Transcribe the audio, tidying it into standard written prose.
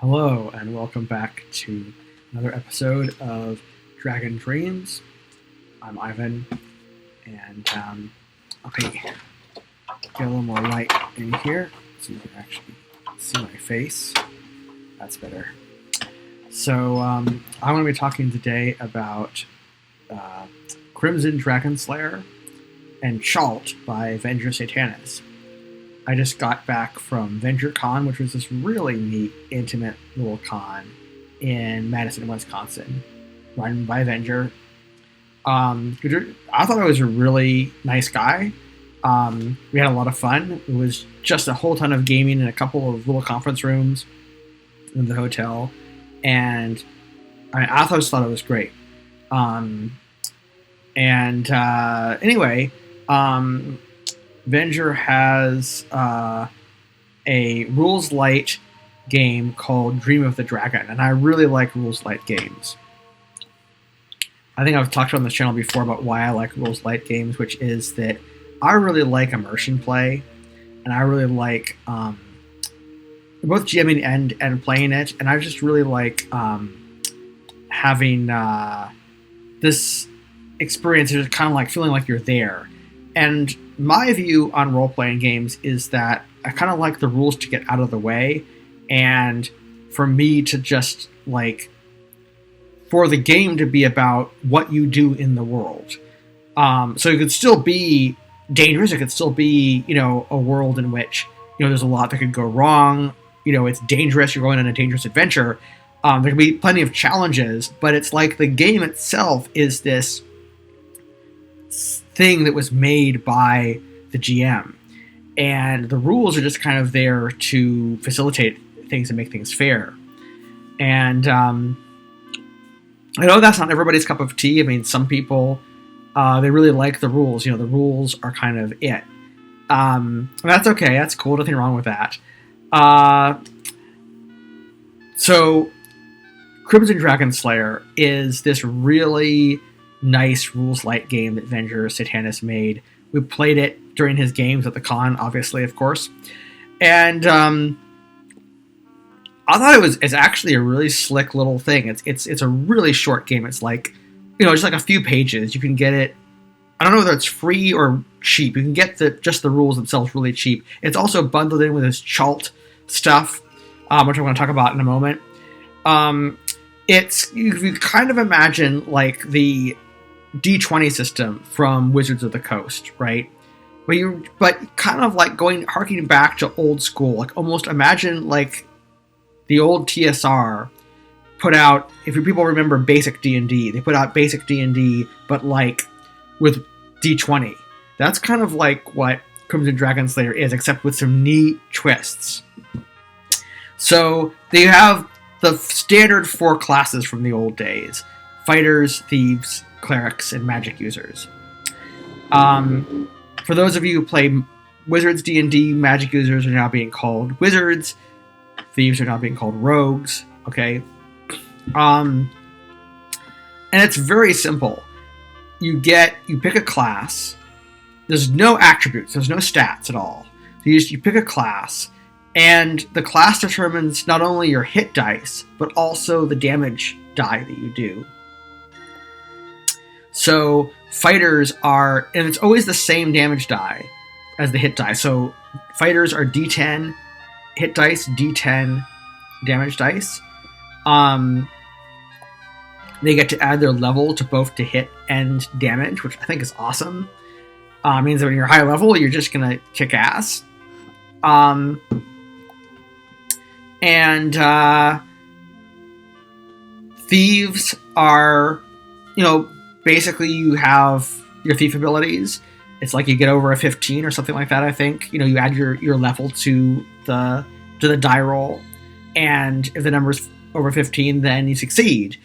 Hello, and welcome back to another episode of Dragon Dreams. I'm Ivan, and okay, get a little more light in here so you can actually see my face. That's better. So, I'm going to be talking today about Crimson Dragon Slayer and Chalt by Venger Satanis. I just got back from VengerCon, which was this really neat, intimate little con in Madison, Wisconsin, run by Venger. I thought I was a really nice guy. We had a lot of fun. It was just a whole ton of gaming in a couple of little conference rooms in the hotel, and I just thought it was great. Anyway. Venger has a rules light game called Dream of the Dragon, and I really like rules light games. I think I've talked on this channel before about why I like rules light games, which is that I really like immersion play, and I really like both GMing and playing it, and I just really like having this experience. It's kind of like feeling like you're there. And my view on role-playing games is that I kind of like the rules to get out of the way, and for me to just, for the game to be about what you do in the world. So it could still be dangerous, it could still be, a world in which, there's a lot that could go wrong, it's dangerous, you're going on a dangerous adventure. There can be plenty of challenges, but it's like the game itself is this thing that was made by the GM, and the rules are just kind of there to facilitate things and make things fair. And I know that's not everybody's cup of tea. I mean, some people they really like the rules. The rules are kind of it. That's okay. That's cool. Nothing wrong with that. So, Crimson Dragon Slayer is this really nice rules light game that Venger Satanis made. We played it during his games at the con, obviously, of course. And I thought it's actually a really slick little thing. It's a really short game. It's like, just like a few pages. You can get it. I don't know whether it's free or cheap. You can get just the rules themselves really cheap. It's also bundled in with this Chalt stuff, which I'm going to talk about in a moment. You kind of imagine like the D20 system from Wizards of the Coast, right? But kind of like harking back to old school, like almost imagine like the old TSR put out, if people remember basic D&D, they put out basic D&D, but like with D20. That's kind of like what Crimson Dragon Slayer is, except with some neat twists. So they have the standard 4 classes from the old days: fighters, thieves, clerics, and magic users. For those of you who play Wizards D&D, magic users are now being called wizards. Thieves are now being called rogues. Okay? And it's very simple. You pick a class. There's no attributes. There's no stats at all. You pick a class, and the class determines not only your hit dice, but also the damage die that you do. So fighters are, and it's always the same damage die as the hit die. So fighters are D10 hit dice, D10 damage dice. They get to add their level to both to hit and damage, which I think is awesome. Means that when you're high level, you're just gonna kick ass. Thieves are, basically you have your thief abilities. It's like you get over a 15 or something like that, I think. You add your level to the die roll, and if the number's over 15, then you succeed.